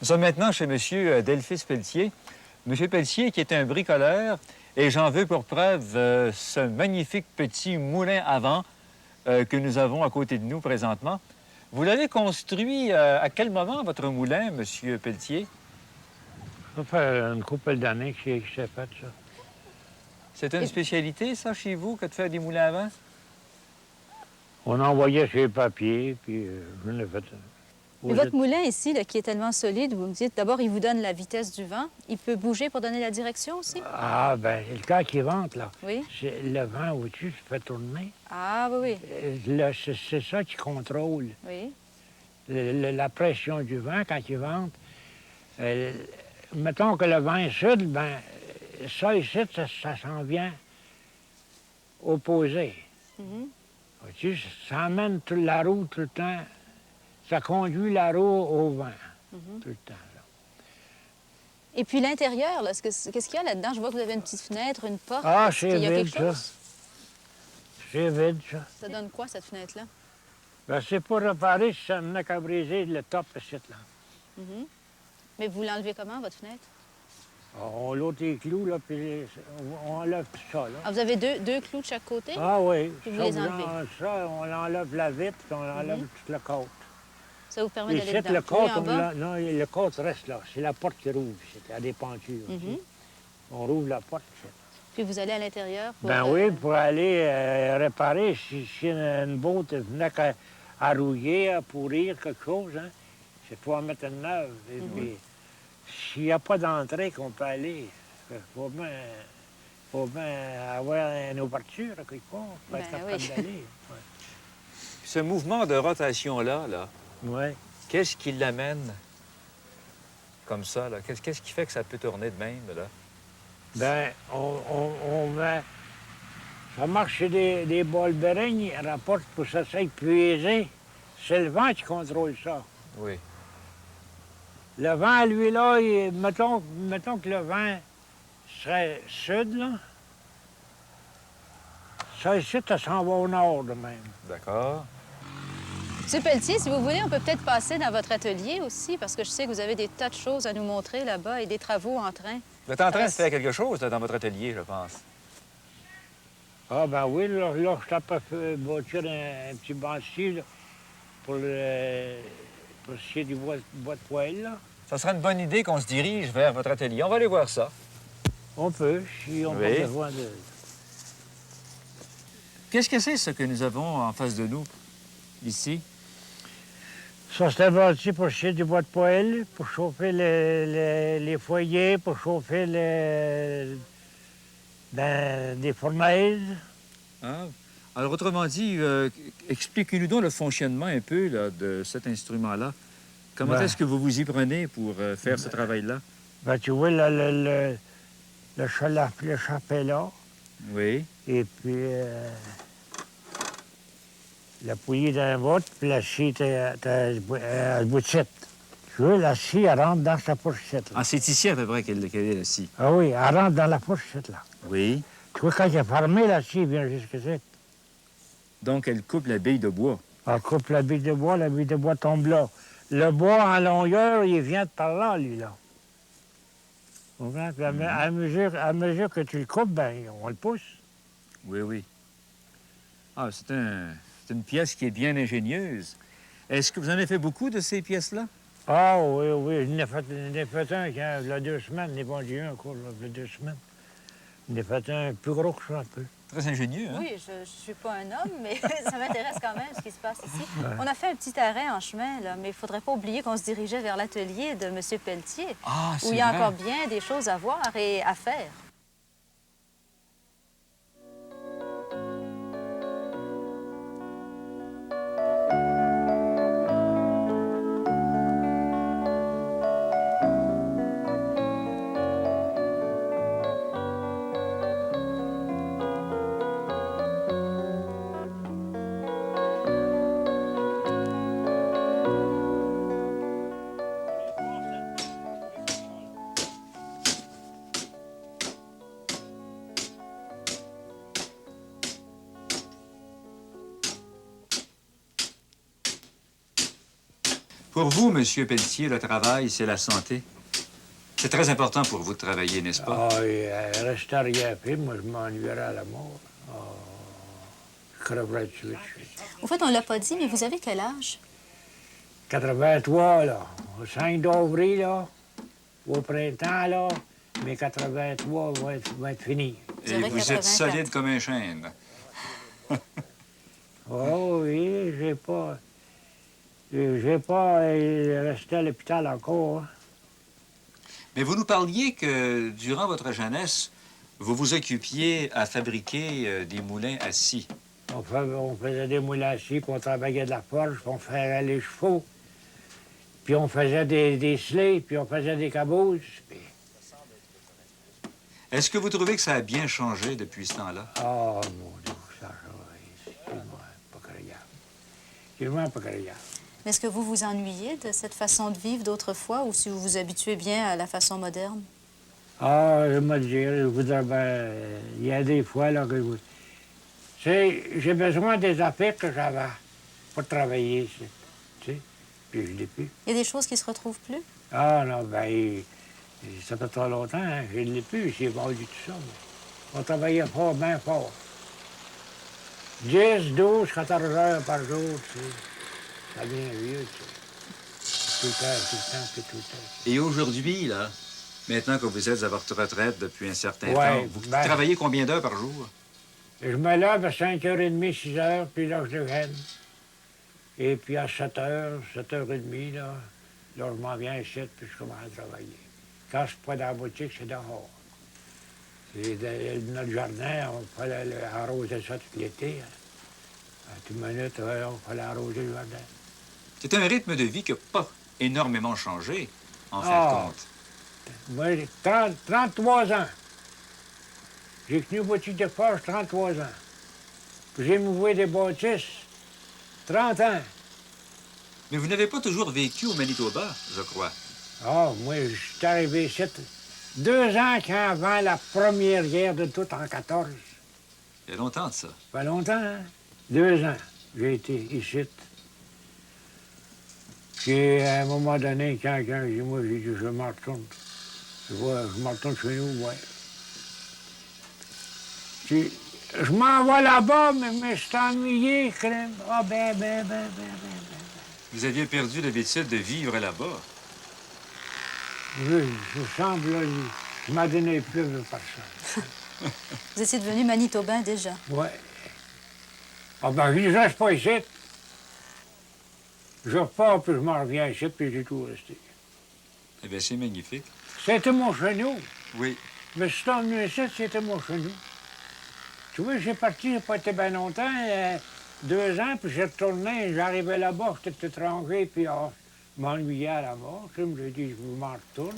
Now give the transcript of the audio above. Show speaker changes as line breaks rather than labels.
Nous sommes maintenant chez M. Delphis Pelletier. M. Pelletier qui est un bricoleur et j'en veux pour preuve ce magnifique petit moulin à vent que nous avons à côté de nous présentement. Vous l'avez construit à quel moment, votre moulin, M. Pelletier?
Ça fait une couple d'années que j'ai fait ça.
C'est une spécialité, ça, chez vous, que de faire des moulins à vent?
On envoyait chez les papiers, puis je l'ai fait.
Mais votre moulin ici, là, qui est tellement solide, vous me dites, d'abord, il vous donne la vitesse du vent. Il peut bouger pour donner la direction aussi?
Ah, ben le cas qui vente, là.
Oui.
C'est le vent au-dessus qui fait tourner.
Ah, oui, oui.
C'est ça qui contrôle.
Oui.
La pression du vent quand il vente. Mettons que le vent est sud, ben ça ici, ça s'en vient opposé. Vois-tu, ça amène toute la roue tout le temps. Ça conduit la roue au vent tout le temps. Là.
Et puis l'intérieur, là, qu'est-ce qu'il y a là-dedans? Je vois que vous avez une petite fenêtre, une porte.
Ah,
Est-ce
c'est
qu'il y a
vide,
quelque
ça.
chose?
C'est vide, ça.
Ça donne quoi, cette fenêtre-là?
Ben, c'est pour réparer si ça n'a qu'à briser le top ici, là.
Mais vous l'enlevez comment, votre fenêtre?
On l'ôte les clous, là, puis on enlève tout ça, là.
Ah, vous avez deux clous de chaque côté?
Ah oui.
Puis vous
Ça,
les enlevez?
Ça, on enlève la vitre, puis on enlève toute la côte.
Ça vous permet
Et
d'aller
ici,
dedans.
le
Puis
côte,
en bas?
non, le côte reste là. C'est la porte qui rouvre, c'est à des pentures. On rouvre la porte, ici.
Puis vous allez à l'intérieur pour...
Ben oui, pour aller réparer, si une botte venait à rouiller, à pourrir quelque chose, hein, c'est pour en mettre une neuve. Et puis, s'il n'y a pas d'entrée qu'on peut aller, il faut bien avoir une ouverture, quelque part, pour être capable d'aller. Ouais.
Ce mouvement de rotation-là,
Ouais.
qu'est-ce qui l'amène comme ça, là? Qu'est-ce qui fait que ça peut tourner de même, là?
Ben, on va... Ça marche sur des ball bearings, rapporte pour que ça soit puiser. C'est le vent qui contrôle ça.
Oui.
Le vent, lui, là, mettons que le vent serait sud, là. Ça, ici, ça s'en va au nord, de même.
D'accord.
Monsieur Pelletier, si vous voulez, on peut peut-être passer dans votre atelier aussi, parce que je sais que vous avez des tas de choses à nous montrer là-bas et des travaux en train.
Vous êtes en train de faire quelque chose là, dans votre atelier, je pense.
Ah, ben oui, là je suis à bâtir un petit banquier là, pour scier du bois de poêle, là.
Ça serait une bonne idée qu'on se dirige vers votre atelier. On va aller voir ça.
On peut, si on a besoin de...
Qu'est-ce que c'est, ce que nous avons en face de nous, ici?
Ça, c'est un bâti pour scier du bois de poêle, pour chauffer les foyers, pour chauffer des fournaises.
Ah. Alors, autrement dit, expliquez-nous donc le fonctionnement un peu là, de cet instrument-là. Comment est-ce que vous vous y prenez pour faire ce travail-là?
Ben, tu vois, le chapelet là.
Oui.
Et puis, la poulie d'un bout, puis la scie, t'as un bout de site. Tu vois, la scie, elle rentre dans sa fourchette.
Ah, c'est ici à peu près qu'elle est, la scie.
Ah oui, elle rentre dans la fourchette, là.
Oui.
Tu vois, quand elle est fermée, la scie vient jusqu'ici.
Donc, elle coupe la bille de bois.
Elle coupe la bille de bois tombe là. Le bois en longueur, il vient de par là, lui, là. Puis à mesure que tu le coupes, ben, on le pousse.
Oui, oui. Ah, c'est une pièce qui est bien ingénieuse. Est-ce que vous en avez fait beaucoup de ces pièces-là?
Ah oui, oui. J'en ai fait un il y a 2 semaines. J'ai vendu un encore, là, il y a 2 semaines. J'en ai fait un plus gros que ça, un peu.
Très ingénieux, hein?
Oui, je ne suis pas un homme, mais ça m'intéresse quand même ce qui se passe ici. Ouais. On a fait un petit arrêt en chemin, là, mais il ne faudrait pas oublier qu'on se dirigeait vers l'atelier de M. Pelletier, où il y a encore bien des choses à voir et à faire.
Pour vous, Monsieur Pelletier, le travail, c'est la santé. C'est très important pour vous de travailler, n'est-ce pas?
Ah, et rester à rien faire, moi, je m'ennuierais à la mort. Ah, je creverais de suite.
Au fait, on ne l'a pas dit, mais vous avez quel âge?
83, là. Au 5 d'avril, là. Au printemps, là. Mais 83 vont être finis.
Et
avez
vous êtes
84.
solide comme un chêne.
Oh oui, j'ai pas... J'ai pas resté à l'hôpital encore, hein.
Mais vous nous parliez que, durant votre jeunesse, vous vous occupiez à fabriquer des moulins à scie.
On faisait des moulins à scie, puis on travaillait de la forge, puis on faisait les chevaux. Puis on faisait des sleighs, puis on faisait des cabooses. Puis...
Est-ce que vous trouvez que ça a bien changé depuis ce temps-là?
Oh, mon Dieu, ça, c'est vraiment pas croyable. C'est vraiment pas croyable.
Mais est-ce que vous vous ennuyez de cette façon de vivre d'autrefois ou si vous vous habituez bien à la façon moderne?
Ah, je me dire, je voudrais bien... Il y a des fois, là, que je... J'ai besoin des affaires que j'avais pour travailler ici, tu sais, puis je l'ai plus.
Il y a des choses qui se retrouvent plus?
Ah non, ben, ça fait trop longtemps, hein, je ne l'ai plus, j'ai vendu tout ça. Mais on travaillait fort, bien fort. 10, 12, 14 heures par jour, tu sais. Ça devient vieux, tu sais. Tout le temps, puis tout le temps.
Et aujourd'hui, là, maintenant que vous êtes à votre retraite depuis un certain
Ouais,
temps, vous
ben-
travaillez combien d'heures par jour?
Je me lève à 5h30, 6h, puis là, je graine. Et puis à 7h, 7h30, là, je m'en viens ici, puis je commence à travailler. Quand je ne suis pas dans la boutique, c'est dehors. Notre jardin, on fallait arroser ça tout l'été. À toute minute, on fallait arroser le jardin.
C'est un rythme de vie qui n'a pas énormément changé, en fin de
Ah.
compte.
Moi, j'ai 33 ans. J'ai tenu une boutique de forge 33 ans. Puis j'ai mouvé des bâtisses 30 ans.
Mais vous n'avez pas toujours vécu au Manitoba, je crois.
Ah, moi, je suis arrivé ici 2 ans avant la première guerre de tout en 14.
Il y a longtemps de ça.
Ça fait longtemps, hein? 2 ans, j'ai été ici. Puis, à un moment donné, quand j'ai dit, moi, j'ai dit, je me retourne. Je me retourne chez nous, ouais. Puis, je m'en vais là-bas, mais je suis ennuyé, crème. Ah, ben.
Vous aviez perdu l'habitude de vivre là-bas.
Je semble, là, je m'en donnais plus de personne.
Vous étiez devenu manitobain déjà.
Ouais. Ah, ben, je reste pas ici. Je repars, puis je m'en reviens ici, puis j'ai tout resté.
Eh bien, c'est magnifique.
C'était mon chez nous.
Oui.
Mais si t'es venu ici, c'était mon chez nous. Tu vois, j'ai parti, j'ai pas été bien longtemps, 2 ans, puis j'ai retourné, j'arrivais là-bas, j'étais étranger, puis je m'ennuyais à la mort. Tu sais, j'ai dit, je m'en retourne.